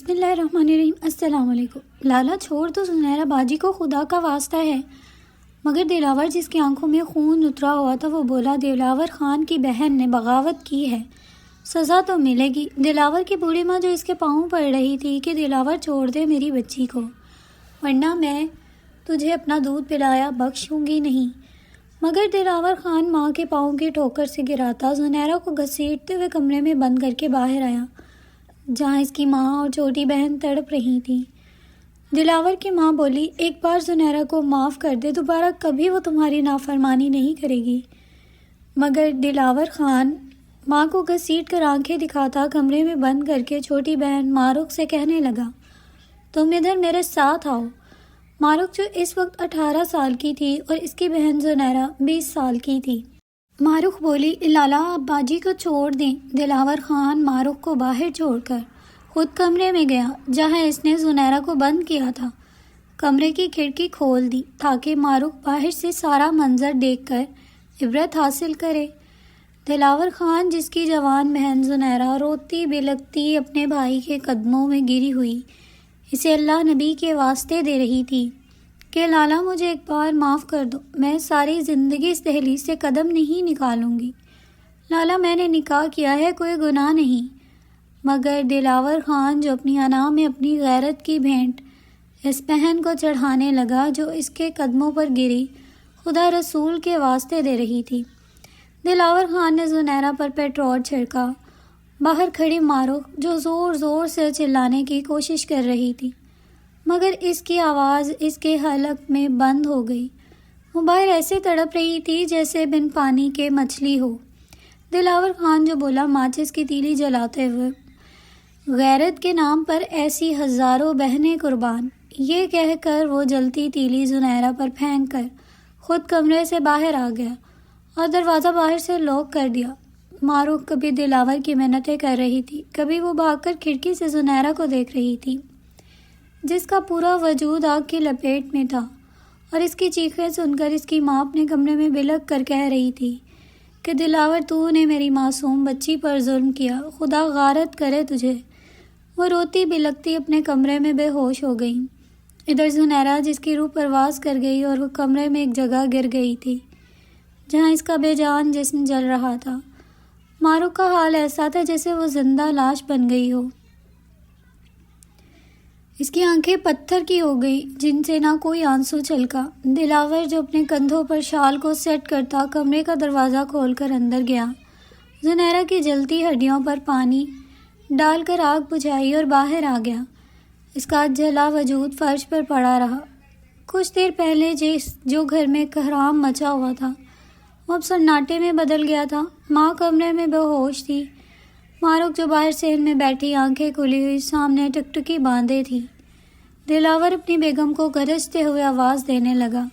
بسم اللہ الرحمن الرحیم۔ السلام علیکم۔ لالا چھوڑ تو زنیرہ باجی کو، خدا کا واسطہ ہے۔ مگر دلاور جس کی آنکھوں میں خون اترا ہوا تھا وہ بولا، دلاور خان کی بہن نے بغاوت کی ہے، سزا تو ملے گی۔ دلاور کی بوڑھی ماں جو اس کے پاؤں پڑ رہی تھی کہ دلاور چھوڑ دے میری بچی کو، ورنہ میں تجھے اپنا دودھ پلایا بخشوں گی نہیں۔ مگر دلاور خان ماں کے پاؤں کی ٹھوکر سے گراتا زنیرہ کو گھسیٹتے ہوئے کمرے میں بند کر کے باہر آیا، جہاں اس کی ماں اور چھوٹی بہن تڑپ رہی تھی۔ دلاور کی ماں بولی، ایک بار زنیرہ کو معاف کر دے، دوبارہ کبھی وہ تمہاری نافرمانی نہیں کرے گی۔ مگر دلاور خان ماں کو گھسیٹ کر آنکھیں دکھاتا کمرے میں بند کر کے چھوٹی بہن ماروق سے کہنے لگا، تم ادھر میرے ساتھ آؤ۔ ماروق جو اس وقت 18 سال کی تھی اور اس کی بہن زنیرہ 20 سال کی تھی۔ ماروق بولی، لالا آپ باجی کو چھوڑ دیں۔ دلاور خان ماروق کو باہر چھوڑ کر خود کمرے میں گیا جہاں اس نے زنیرہ کو بند کیا تھا۔ کمرے کی کھڑکی کھول دی تاکہ ماروق باہر سے سارا منظر دیکھ کر عبرت حاصل کرے۔ دلاور خان جس کی جوان بہن زنیرہ روتی بلکتی اپنے بھائی کے قدموں میں گری ہوئی اسے اللہ نبی کے واسطے دے رہی تھی کہ لالا مجھے ایک بار معاف کر دو، میں ساری زندگی اس دہلیز سے قدم نہیں نکالوں گی۔ لالا میں نے نکاح کیا ہے، کوئی گناہ نہیں۔ مگر دلاور خان جو اپنی انا میں اپنی غیرت کی بھینٹ اس بہن کو چڑھانے لگا جو اس کے قدموں پر گری، خدا رسول کے واسطے دے رہی تھی۔ دلاور خان نے زنیرہ پر پیٹرول چھڑکا۔ باہر کھڑی ماروق جو زور زور سے چلانے کی کوشش کر رہی تھی، مگر اس کی آواز اس کے حلق میں بند ہو گئی۔ وہ باہر ایسے تڑپ رہی تھی جیسے بن پانی کے مچھلی ہو۔ دلاور خان جو بولا، ماچس کی تیلی جلاتے ہوئے، غیرت کے نام پر ایسی ہزاروں بہنیں قربان۔ یہ کہہ کر وہ جلتی تیلی زنیرہ پر پھینک کر خود کمرے سے باہر آ گیا اور دروازہ باہر سے لاک کر دیا۔ ماروق کبھی دلاور کی منتیں کر رہی تھی، کبھی وہ بھاگ کر کھڑکی سے زنیرہ کو دیکھ رہی تھی جس کا پورا وجود آگ کی لپیٹ میں تھا، اور اس کی چیخیں سن کر اس کی ماں اپنے کمرے میں بلک کر کہہ رہی تھی کہ دلاور تو نے میری معصوم بچی پر ظلم کیا، خدا غارت کرے تجھے۔ وہ روتی بلکتی اپنے کمرے میں بے ہوش ہو گئی۔ ادھر زنیرہ جس کی روح پرواز کر گئی اور وہ کمرے میں ایک جگہ گر گئی تھی جہاں اس کا بے جان جسم جل رہا تھا۔ ماروق کا حال ایسا تھا جیسے وہ زندہ لاش بن گئی ہو۔ اس کی آنکھیں پتھر کی ہو گئی جن سے نہ کوئی آنسو چھلکا۔ دلاور جو اپنے کندھوں پر شال کو سیٹ کرتا کمرے کا دروازہ کھول کر اندر گیا، زنیرہ کی جلتی ہڈیوں پر پانی ڈال کر آگ بجھائی اور باہر آ گیا۔ اس کا جلا وجود فرش پر پڑا رہا۔ کچھ دیر پہلے جو گھر میں کہرام مچا ہوا تھا وہ اب سناٹے میں بدل گیا تھا۔ ماں کمرے میں بے ہوش تھی۔ ماروق جو باہر صحن میں بیٹھی آنکھیں کھلی ہوئی سامنے ٹکٹکی باندھے تھی۔ دلاور اپنی بیگم کو گرجتے ہوئے آواز دینے لگا،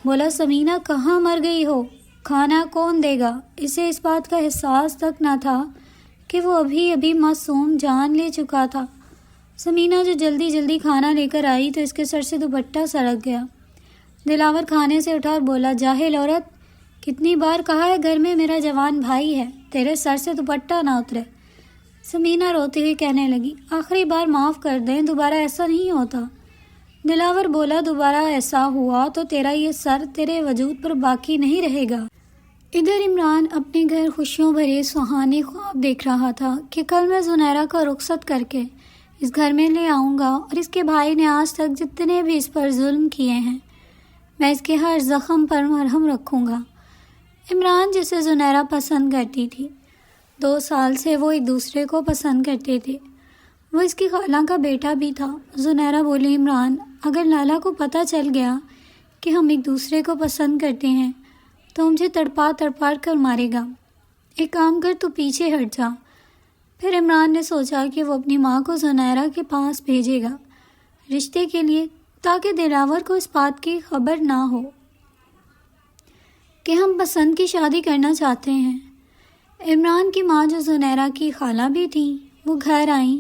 بولا، سمینہ کہاں مر گئی ہو؟ کھانا کون دے گا؟ اسے اس بات کا احساس تک نہ تھا کہ وہ ابھی معصوم جان لے چکا تھا۔ سمینہ جو جلدی جلدی کھانا لے کر آئی تو اس کے سر سے دوپٹہ سڑک گیا۔ دلاور کھانے سے اٹھا اور بولا، جاہل عورت، کتنی بار کہا ہے گھر میں میرا جوان بھائی ہے، تیرے سر سے دوپٹہ نہ اترے۔ سمینہ روتی ہوئی کہنے لگی، آخری بار معاف کر دیں، دوبارہ ایسا نہیں ہوتا۔ دلاور بولا، دوبارہ ایسا ہوا تو تیرا یہ سر تیرے وجود پر باقی نہیں رہے گا۔ ادھر عمران اپنے گھر خوشیوں بھرے سہانے خواب دیکھ رہا تھا کہ کل میں زنیرہ کا رخصت کر کے اس گھر میں لے آؤں گا، اور اس کے بھائی نے آج تک جتنے بھی اس پر ظلم کیے ہیں میں اس کے ہر زخم پر مرہم رکھوں گا۔ عمران جسے زنیرہ پسند کرتی تھی، 2 سال سے وہ ایک دوسرے کو پسند کرتے تھے۔ وہ اس کی خالہ کا بیٹا بھی تھا۔ زنیرہ بولی، عمران، اگر لالا کو پتہ چل گیا کہ ہم ایک دوسرے کو پسند کرتے ہیں تو مجھے تڑپا تڑپا کر مارے گا۔ ایک کام کر، تو پیچھے ہٹ جا۔ پھر عمران نے سوچا کہ وہ اپنی ماں کو زنیرہ کے پاس بھیجے گا رشتے کے لیے، تاکہ دلاور کو اس بات کی خبر نہ ہو کہ ہم پسند کی شادی کرنا چاہتے ہیں۔ عمران کی ماں جو زنیرہ کی خالہ بھی تھی وہ گھر آئیں،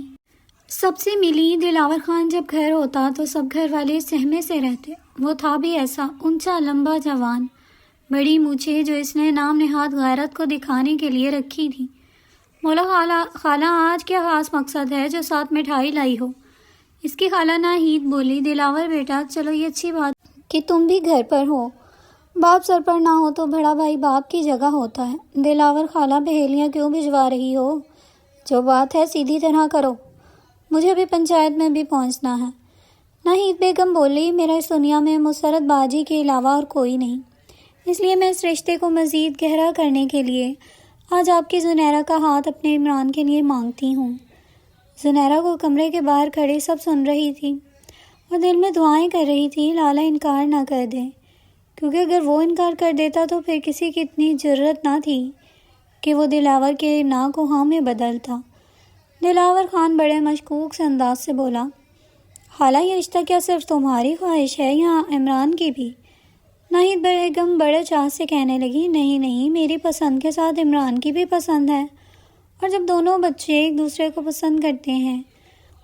سب سے ملی۔ دلاور خان جب گھر ہوتا تو سب گھر والے سہمے سے رہتے۔ وہ تھا بھی ایسا اونچا لمبا جوان، بڑی مونچھیں جو اس نے نام نہاد غیرت کو دکھانے کے لیے رکھی تھی، بولا خالہ آج کیا خاص مقصد ہے جو ساتھ مٹھائی لائی ہو؟ اس کی خالہ ناہید بولی، دلاور بیٹا چلو یہ اچھی بات کہ تم بھی گھر پر ہو، باپ سر پر نہ ہو تو بڑا بھائی باپ کی جگہ ہوتا ہے۔ دلاور خالہ بہیلیاں کیوں بھجوا رہی ہو؟ جو بات ہے سیدھی طرح کرو، مجھے بھی پنچایت میں بھی پہنچنا ہے۔ ناہید بیگم بولی، میرا اس دنیا میں مسرت باجی کے علاوہ اور کوئی نہیں، اس لیے میں اس رشتے کو مزید گہرا کرنے کے لیے آج آپ کی زنیرہ کا ہاتھ اپنے عمران کے لیے مانگتی ہوں۔ زنیرہ کو کمرے کے باہر کھڑے سب سن رہی تھی اور دل میں دعائیں کر رہی تھی لالا انکار نہ کر دے، کیونکہ اگر وہ انکار کر دیتا تو پھر کسی کی اتنی جرأت نہ تھی کہ وہ دلاور کے نا کو ہاں میں بدلتا۔ دلاور خان بڑے مشکوک سے انداز سے بولا، خالہ یہ رشتہ کیا صرف تمہاری خواہش ہے یا عمران کی بھی؟ ناہید بیگم بڑے چاہ سے کہنے لگی، نہیں، میری پسند کے ساتھ عمران کی بھی پسند ہے، اور جب دونوں بچے ایک دوسرے کو پسند کرتے ہیں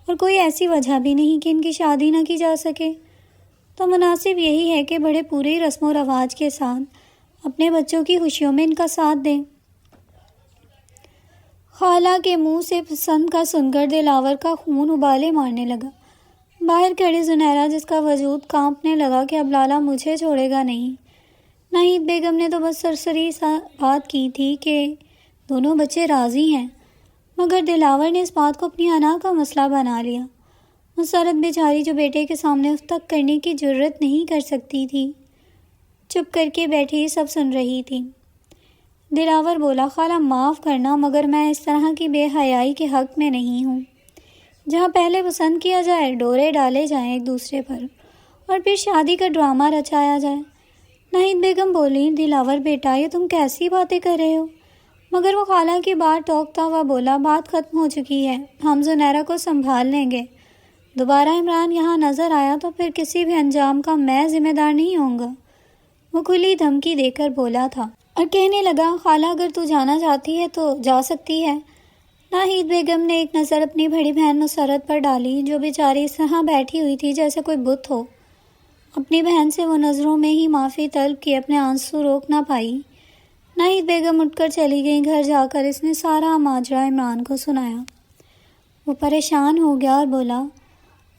اور کوئی ایسی وجہ بھی نہیں کہ ان کی شادی نہ کی جا سکے تو مناسب یہی ہے کہ بڑے پوری رسم و رواج کے ساتھ اپنے بچوں کی خوشیوں میں ان کا ساتھ دیں۔ خالہ کے منہ سے پسند کا سن کر دلاور کا خون ابالے مارنے لگا۔ باہر کھڑی زنیرہ جس کا وجود کانپنے لگا کہ اب لالا مجھے چھوڑے گا نہیں۔ ناہید بیگم نے تو بس سرسری سا بات کی تھی کہ دونوں بچے راضی ہیں، مگر دلاور نے اس بات کو اپنی انا کا مسئلہ بنا لیا۔ مسرت بیچاری جو بیٹے کے سامنے اف تک کرنے کی جرأت نہیں کر سکتی تھی، چپ کر کے بیٹھی سب سن رہی تھی۔ دلاور بولا، خالہ معاف کرنا مگر میں اس طرح کی بے حیائی کے حق میں نہیں ہوں، جہاں پہلے پسند کیا جائے، ڈورے ڈالے جائیں ایک دوسرے پر، اور پھر شادی کا ڈرامہ رچایا جائے۔ ناہید بیگم بولی، دلاور بیٹا یہ تم کیسی باتیں کر رہے ہو؟ مگر وہ خالہ کی بات ٹوکتا ہوا بولا، بات ختم ہو چکی ہے، ہم زنیرہ کو سنبھال لیں گے۔ دوبارہ عمران یہاں نظر آیا تو پھر کسی بھی انجام کا میں ذمہ دار نہیں ہوں گا۔ وہ کھلی دھمکی دے کر بولا تھا اور کہنے لگا، خالہ اگر تو جانا چاہتی ہے تو جا سکتی ہے۔ ناہید بیگم نے ایک نظر اپنی بڑی بہن مسرت پر ڈالی جو بیچاری اس طرح بیٹھی ہوئی تھی جیسے کوئی بت ہو۔ اپنی بہن سے وہ نظروں میں ہی معافی طلب کی اپنے آنسو روک نہ پائی۔ ناہید بیگم اٹھ کر چلی گئی۔ گھر جا کر اس نے سارا ماجرا عمران کو سنایا۔ وہ پریشان ہو گیا اور بولا،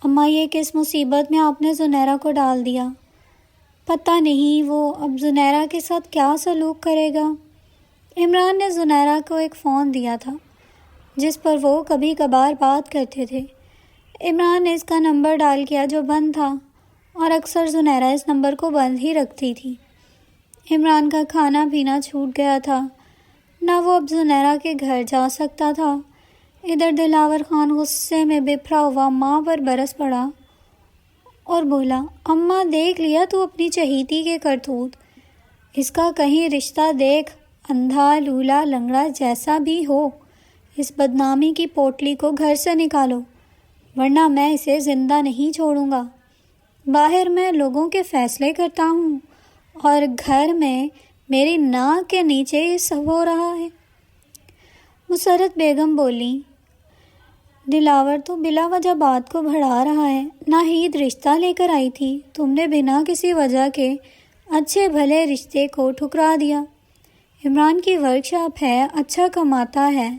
اماں یہ کس مصیبت میں آپ نے زنیرہ کو ڈال دیا؟ پتہ نہیں وہ اب زنیرہ کے ساتھ کیا سلوک کرے گا۔ عمران نے زنیرہ کو ایک فون دیا تھا جس پر وہ کبھی کبھار بات کرتے تھے۔ عمران نے اس کا نمبر ڈال کیا جو بند تھا، اور اکثر زنیرہ اس نمبر کو بند ہی رکھتی تھی۔ عمران کا کھانا پینا چھوٹ گیا تھا، نہ وہ اب زنیرہ کے گھر جا سکتا تھا۔ ادھر دلاور خان غصے میں بپھرا ہوا ماں پر برس پڑا اور بولا، اماں دیکھ لیا تو اپنی چہیتی کے کرتوت، اس کا کہیں رشتہ دیکھ، اندھا لولا لنگڑا جیسا بھی ہو، اس بدنامی کی پوٹلی کو گھر سے نکالو، ورنہ میں اسے زندہ نہیں چھوڑوں گا۔ باہر میں لوگوں کے فیصلے کرتا ہوں اور گھر میں میری ناک کے نیچے یہ سب ہو رہا ہے۔ مسرت بیگم بولی، دلاور تو بلا وجہ بات کو بڑھا رہا ہے، ناہید رشتہ لے کر آئی تھی، تم نے بنا کسی وجہ کے اچھے بھلے رشتے کو ٹھکرا دیا۔ عمران کی ورک شاپ ہے، اچھا کماتا ہے،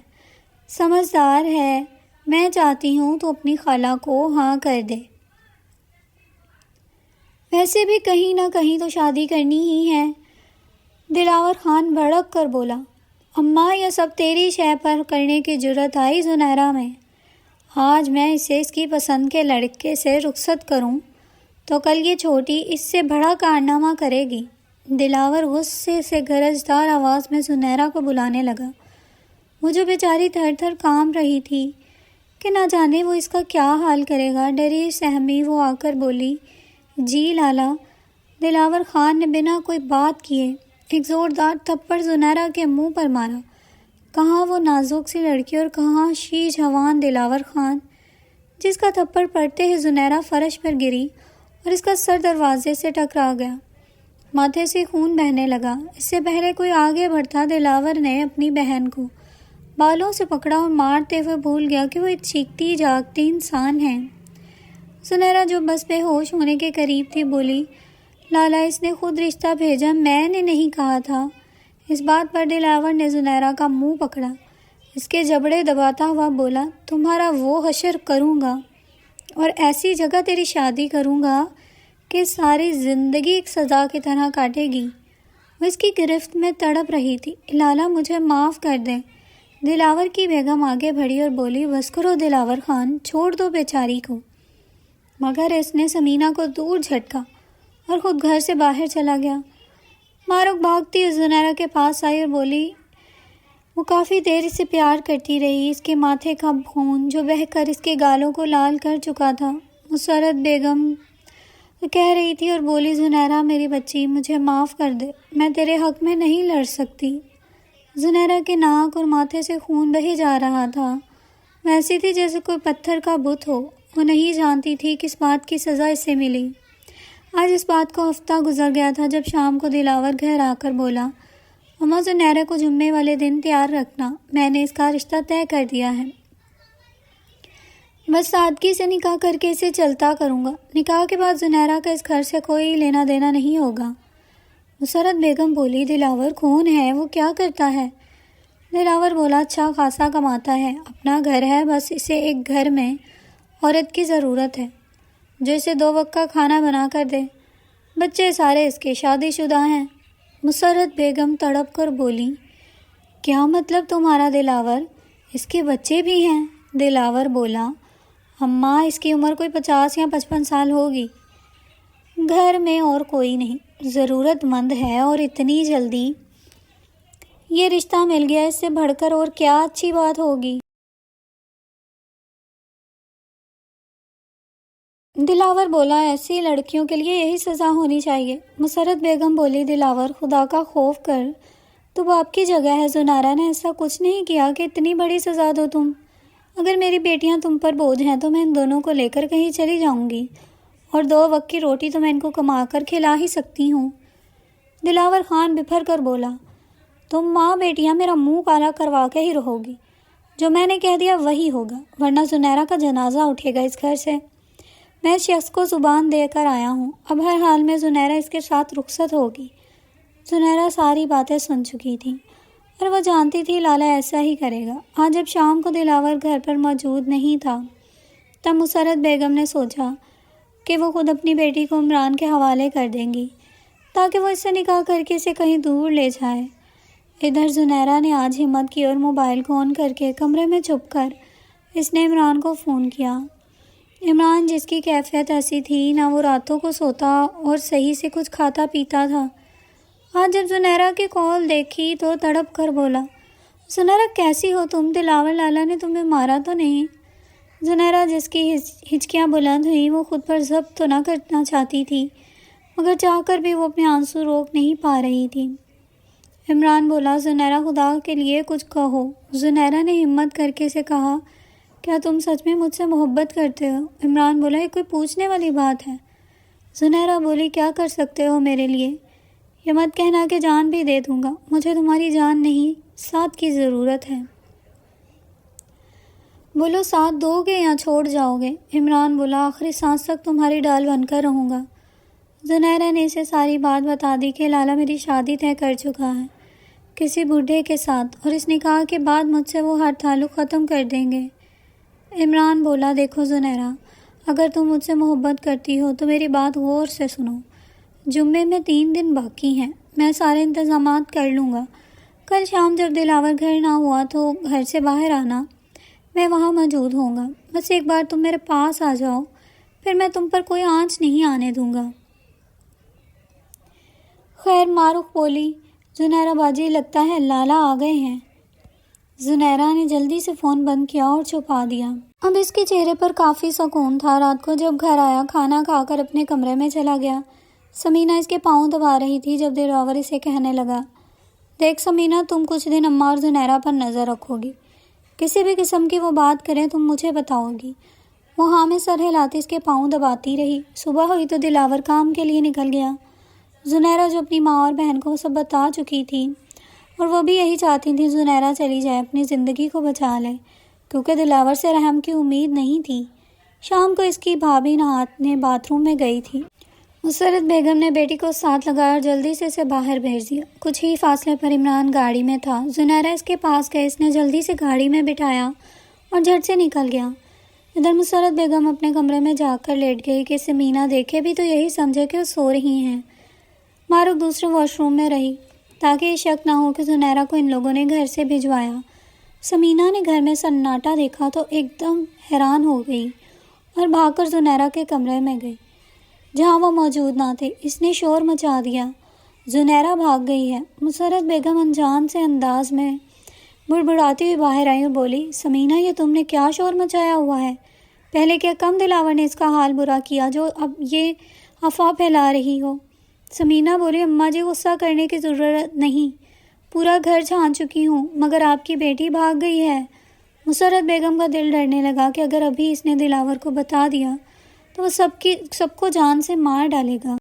سمجھدار ہے، میں چاہتی ہوں تو اپنی خالہ کو ہاں کر دے، ویسے بھی کہیں نہ کہیں تو شادی کرنی ہی ہے۔ دلاور خان بھڑک کر بولا، اماں یہ سب تیری شے پر کرنے کی جرأت آئی زنیرہ میں؟ آج میں اسے اس کی پسند کے لڑکے سے رخصت کروں تو کل یہ چھوٹی اس سے بڑا کارنامہ کرے گی۔ دلاور غصے سے گرجدار آواز میں زنیرہ کو بلانے لگا۔ وہ جو بیچاری تھر تھر کانپ رہی تھی کہ نہ جانے وہ اس کا کیا حال کرے گا، ڈری سہمی وہ آ کر بولی، جی لالا۔ دلاور خان نے بنا کوئی بات کیے ایک زوردار تھپڑ زنیرہ کے منہ پر مارا۔ کہاں وہ نازک سی لڑکی اور کہاں شی جوان دلاور خان، جس کا تھپڑ پڑتے ہی زنیرہ فرش پر گری اور اس کا سر دروازے سے ٹکرا گیا۔ ماتھے سے خون بہنے لگا۔ اس سے پہلے کوئی آگے بڑھتا دلاور نے اپنی بہن کو بالوں سے پکڑا اور مارتے ہوئے بھول گیا کہ وہ ایک چیختی جاگتی انسان ہے۔ زنیرہ جو بس بے ہوش ہونے کے قریب تھی بولی، لالا اس نے خود رشتہ بھیجا، میں نے نہیں کہا تھا۔ اس بات پر دلاور نے زنیرہ کا منہ پکڑا۔ اس کے جبڑے دباتا ہوا بولا، تمہارا وہ حشر کروں گا اور ایسی جگہ تیری شادی کروں گا کہ ساری زندگی ایک سزا کی طرح کاٹے گی۔ وہ اس کی گرفت میں تڑپ رہی تھی۔ لالا مجھے معاف کر دیں۔ دلاور کی بیگم آگے بڑھی اور بولی، بس کرو دلاور خان، چھوڑ دو بیچاری کو۔ مگر اس نے سمینہ کو دور جھٹکا اور خود گھر سے باہر چلا گیا۔ مارک بھاگتی زنیرہ کے پاس آئی اور بولی، وہ کافی دیر اسے پیار کرتی رہی۔ اس کے ماتھے کا خون جو بہہ کر اس کے گالوں کو لال کر چکا تھا۔ مسرت بیگم کہہ رہی تھی اور بولی، زنیرہ میری بچی، مجھے معاف کر دے، میں تیرے حق میں نہیں لڑ سکتی۔ زنیرہ کے ناک اور ماتھے سے خون بہے جا رہا تھا، ویسی تھی جیسے کوئی پتھر کا بت ہو۔ وہ نہیں جانتی تھی کس بات کی سزا اسے ملی۔ آج اس بات کو ہفتہ گزر گیا تھا جب شام کو دلاور گھر آ کر بولا، اماں زنیرہ کو جمعے والے دن تیار رکھنا، میں نے اس کا رشتہ طے کر دیا ہے۔ بس سادگی سے نکاح کر کے اسے چلتا کروں گا۔ نکاح کے بعد زنیرہ کا اس گھر سے کوئی لینا دینا نہیں ہوگا۔ مسرت بیگم بولی، دلاور کون ہے؟ وہ کیا کرتا ہے؟ دلاور بولا، اچھا خاصا کماتا ہے، اپنا گھر ہے، بس اسے ایک گھر میں عورت کی ضرورت ہے جو اسے 2 وقت کا کھانا بنا کر دے۔ بچے سارے اس کے شادی شدہ ہیں۔ مسرت بیگم تڑپ کر بولی، کیا مطلب تمہارا دلاور؟ اس کے بچے بھی ہیں؟ دلاور بولا، اماں اس کی عمر کوئی 50 یا 55 سال ہوگی۔ گھر میں اور کوئی نہیں، ضرورت مند ہے، اور اتنی جلدی یہ رشتہ مل گیا، اس سے بڑھ کر اور کیا اچھی بات ہوگی؟ دلاور بولا، ایسی لڑکیوں کے لیے یہی سزا ہونی چاہیے۔ مسرت بیگم بولی، دلاور خدا کا خوف کر، تو باپ کی جگہ ہے، زنیرہ نے ایسا کچھ نہیں کیا کہ اتنی بڑی سزا دو تم۔ اگر میری بیٹیاں تم پر بوجھ ہیں تو میں ان دونوں کو لے کر کہیں چلی جاؤں گی، اور 2 وقت کی روٹی تو میں ان کو کما کر کھلا ہی سکتی ہوں۔ دلاور خان بپھر کر بولا، تم ماں بیٹیاں میرا منہ کالا کروا کے ہی رہو گی، جو میں نے کہہ دیا وہی ہوگا، ورنہ زنیرہ کا جنازہ اٹھے گا اس گھر سے۔ میں اس شخص کو زبان دے کر آیا ہوں، اب ہر حال میں زنیرہ اس کے ساتھ رخصت ہوگی۔ زنیرہ ساری باتیں سن چکی تھی اور وہ جانتی تھی لالا ایسا ہی کرے گا۔ آج جب شام کو دلاور گھر پر موجود نہیں تھا تب مسرت بیگم نے سوچا کہ وہ خود اپنی بیٹی کو عمران کے حوالے کر دیں گی تاکہ وہ اس سے نکاح کر کے اسے کہیں دور لے جائے۔ ادھر زنیرہ نے آج ہمت کی اور موبائل کو آن کر کے کمرے میں چھپ کر اس نے عمران کو فون کیا۔ عمران جس کی کیفیت ایسی تھی، نہ وہ راتوں کو سوتا اور صحیح سے کچھ کھاتا پیتا تھا، آج جب زنیرہ کی کال دیکھی تو تڑپ کر بولا، زنیرہ کیسی ہو تم؟ دلاور لالا نے تمہیں مارا تو نہیں؟ زنیرہ جس کی ہچکیاں بلند ہوئیں، وہ خود پر ضبط تو نہ کرنا چاہتی تھی، مگر چاہ کر بھی وہ اپنے آنسو روک نہیں پا رہی تھی۔ عمران بولا، زنیرہ خدا کے لیے کچھ کہو۔ زنیرہ نے ہمت کر کے اسے کہا، کیا تم سچ میں مجھ سے محبت کرتے ہو؟ عمران بولا، یہ کوئی پوچھنے والی بات ہے؟ زنیرہ بولی، کیا کر سکتے ہو میرے لیے؟ یہ مت کہنا کہ جان بھی دے دوں گا، مجھے تمہاری جان نہیں، ساتھ کی ضرورت ہے۔ بولو، ساتھ دو گے یا چھوڑ جاؤ گے؟ عمران بولا، آخری سانس تک تمہاری ڈال بن کر رہوں گا۔ زنیرہ نے اسے ساری بات بتا دی کہ لالا میری شادی طے کر چکا ہے کسی بوڑھے کے ساتھ، اور اس نکاح کے بعد مجھ سے وہ ہر تعلق ختم کر دیں گے۔ عمران بولا، دیکھو زنیرہ، اگر تم مجھ سے محبت کرتی ہو تو میری بات غور سے سنو۔ جمعے میں 3 دن باقی ہیں، میں سارے انتظامات کر لوں گا۔ کل شام جب دلاور گھر نہ ہوا تو گھر سے باہر آنا، میں وہاں موجود ہوں گا۔ بس ایک بار تم میرے پاس آ جاؤ، پھر میں تم پر کوئی آنچ نہیں آنے دوں گا۔ خیر، معروف بولی، زنیرہ باجی، لگتا ہے لالا آ گئے ہیں۔ زنیرہ نے جلدی سے فون بند کیا اور چھپا دیا۔ اب اس کے چہرے پر کافی سکون تھا۔ رات کو جب گھر آیا، کھانا کھا کر اپنے کمرے میں چلا گیا۔ سمینہ اس کے پاؤں دبا رہی تھی جب دلاور اسے کہنے لگا، دیکھ سمینہ، تم کچھ دن اماں اور زنیرہ پر نظر رکھو گی، کسی بھی قسم کی وہ بات کریں تم مجھے بتاؤ گی۔ وہ ہاں میں سر ہلاتی اس کے پاؤں دباتی رہی۔ صبح ہوئی تو دلاور کام کے لیے نکل گیا۔ زنیرہ جو اپنی ماں اور بہن کو سب بتا چکی تھی، اور وہ بھی یہی چاہتی تھی زنیرہ چلی جائے، اپنی زندگی کو بچا لے، کیونکہ دلاور سے رحم کی امید نہیں تھی۔ شام کو اس کی بھابھی نہانے باتھ روم میں گئی تھی۔ مسرت بیگم نے بیٹی کو ساتھ لگایا اور جلدی سے اسے باہر بھیج دیا۔ کچھ ہی فاصلے پر عمران گاڑی میں تھا۔ زنیرہ اس کے پاس گئی، اس نے جلدی سے گاڑی میں بٹھایا اور جھٹ سے نکل گیا۔ ادھر مسرت بیگم اپنے کمرے میں جا کر لیٹ گئی کہ سمینا دیکھے بھی تو یہی سمجھے کہ وہ سو رہی ہیں۔ ماروق دوسرے واش روم میں رہی تاکہ یہ شک نہ ہو کہ زنیرہ کو ان لوگوں نے گھر سے بھجوایا۔ سمینا نے گھر میں سناٹا دیکھا تو ایک دم حیران ہو گئی اور بھاگ کر زنیرہ کے کمرے میں گئی جہاں وہ موجود نہ تھی۔ اس نے شور مچا دیا، زنیرہ بھاگ گئی ہے۔ مسرت بیگم انجان سے انداز میں بڑبڑاتی ہوئی باہر آئی اور بولی، سمینا یہ تم نے کیا شور مچایا ہوا ہے؟ پہلے کیا کم دلاور نے اس کا حال برا کیا جو اب یہ افواہ پھیلا رہی ہو؟ سمینا بولی، اماں جی غصہ کرنے کی ضرورت نہیں، پورا گھر چھان چکی ہوں مگر آپ کی بیٹی بھاگ گئی ہے۔ مسرت بیگم کا دل ڈرنے لگا کہ اگر ابھی اس نے دلاور کو بتا دیا تو وہ سب کو جان سے مار ڈالے گا۔